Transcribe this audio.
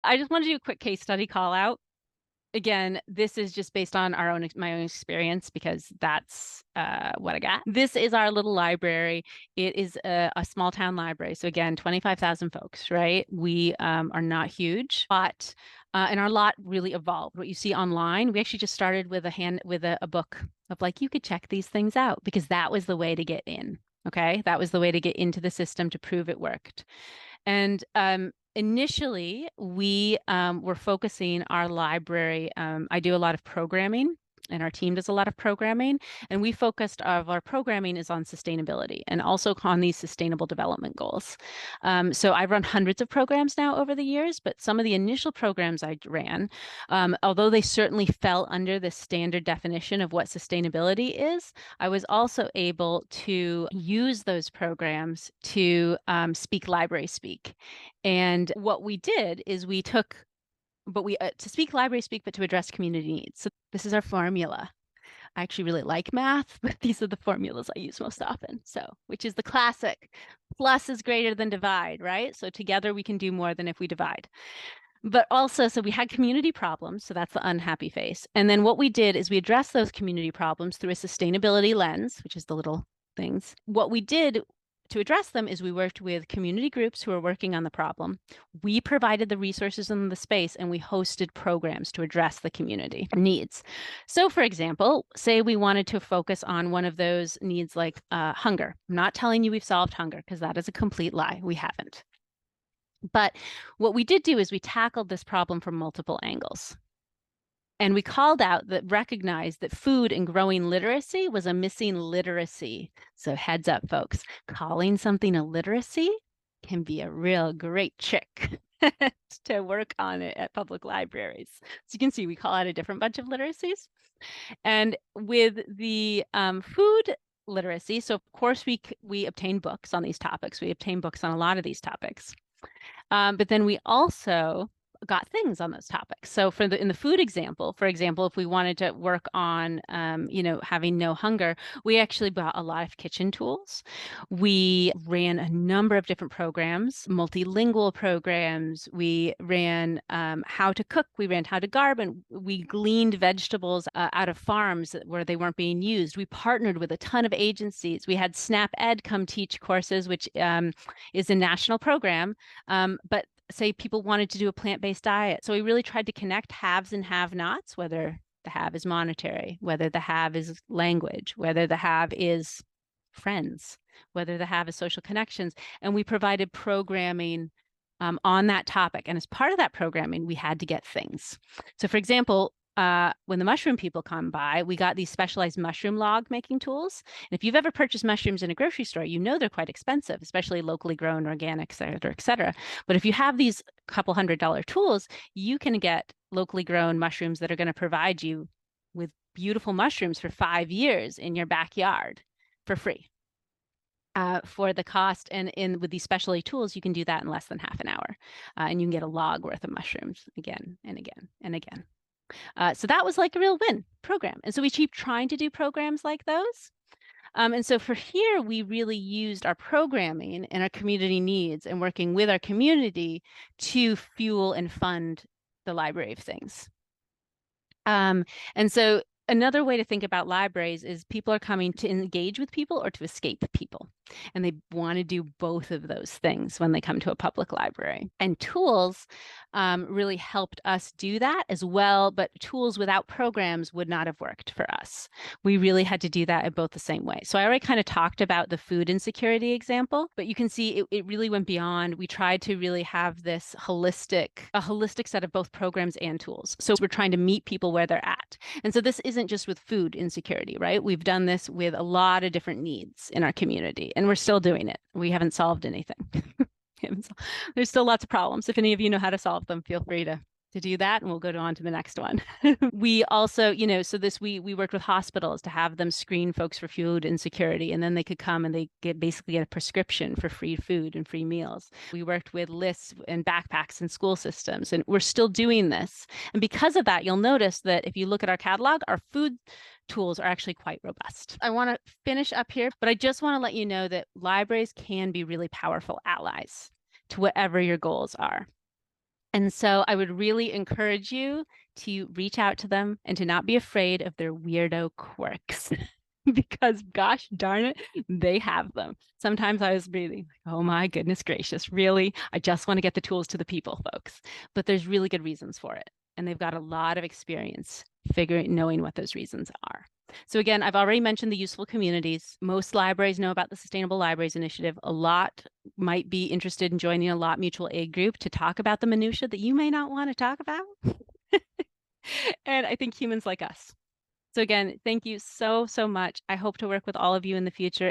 I just want to do a quick case study call out. Again, this is just based on my own experience because that's what I got. This is our little library. It is a small town library. So again, 25,000 folks, right? We are not huge, but and our lot really evolved. What you see online, we actually just started with a book of like, you could check these things out because that was the way to get in. Okay, that was the way to get into the system to prove it worked. And initially, we were focusing our library. I do a lot of programming, and our team does a lot of programming. And we focused our programming is on sustainability and also on these sustainable development goals. So I've run hundreds of programs now over the years, but some of the initial programs I ran, although they certainly fell under the standard definition of what sustainability is, I was also able to use those programs to speak library speak. And what we did is we took, but we to speak library speak, but to address community needs. So this is our formula. I actually really like math, but these are the formulas I use most often. So, which is the classic plus is greater than divide, right? So together we can do more than if we divide. But also, so we had community problems. So that's the unhappy face. And then what we did is we addressed those community problems through a sustainability lens, which is the little things. What we did to address them is we worked with community groups who are working on the problem. We provided the resources and the space, and we hosted programs to address the community needs. So, for example, say we wanted to focus on one of those needs like hunger. I'm not telling you we've solved hunger because that is a complete lie. We haven't. But what we did do is we tackled this problem from multiple angles. And we called out that recognized that food and growing literacy was a missing literacy. So heads up, folks, calling something a literacy can be a real great trick to work on it at public libraries. So you can see we call out a different bunch of literacies. And with the food literacy, so of course we obtain books on these topics. We obtain books on a lot of these topics. But then we also got things on those topics. So in the food example, for example, if we wanted to work on, having no hunger, we actually bought a lot of kitchen tools. We ran a number of different programs, multilingual programs. We ran how to cook. We ran how to garden. We gleaned vegetables out of farms where they weren't being used. We partnered with a ton of agencies. We had Snap Ed come teach courses, which is a national program. But say people wanted to do a plant-based diet. So we really tried to connect haves and have-nots, whether the have is monetary, whether the have is language, whether the have is friends, whether the have is social connections. And we provided programming on that topic. And as part of that programming, we had to get things. So for example, when the mushroom people come by, we got these specialized mushroom log making tools. And if you've ever purchased mushrooms in a grocery store, you know they're quite expensive, especially locally grown, organic, et cetera. But if you have these couple $100 tools, you can get locally grown mushrooms that are going to provide you with beautiful mushrooms for 5 years in your backyard for free. For the cost, and with these specialty tools, you can do that in less than half an hour. And you can get a log worth of mushrooms again and again and again. So that was like a real win program. And so we keep trying to do programs like those. And so for here, we really used our programming and our community needs and working with our community to fuel and fund the Library of Things. And so another way to think about libraries is people are coming to engage with people or to escape people. And they want to do both of those things when they come to a public library. And tools really helped us do that as well, but tools without programs would not have worked for us. We really had to do that in both the same way. So I already kind of talked about the food insecurity example, but you can see it really went beyond. We tried to really have this holistic set of both programs and tools. So we're trying to meet people where they're at. And so this isn't just with food insecurity, right? We've done this with a lot of different needs in our community, and we're still doing it. We haven't solved anything. There's still lots of problems. If any of you know how to solve them, feel free to do that, and we'll go on to the next one. We also, we worked with hospitals to have them screen folks for food insecurity, and then they could come and they basically get a prescription for free food and free meals. We worked with lists and backpacks in school systems, and we're still doing this. And because of that, you'll notice that if you look at our catalog, our food tools are actually quite robust. I want to finish up here, but I just want to let you know that libraries can be really powerful allies to whatever your goals are. And so I would really encourage you to reach out to them and to not be afraid of their weirdo quirks. Because gosh darn it, they have them. Sometimes I was really like, oh my goodness gracious, really? I just want to get the tools to the people, folks. But there's really good reasons for it. And they've got a lot of experience knowing what those reasons are. So again, I've already mentioned the useful communities. Most libraries know about the Sustainable Libraries Initiative. A lot might be interested in joining a LoT mutual aid group to talk about the minutia that you may not want to talk about. And I think humans like us. So again, thank you so, so much. I hope to work with all of you in the future.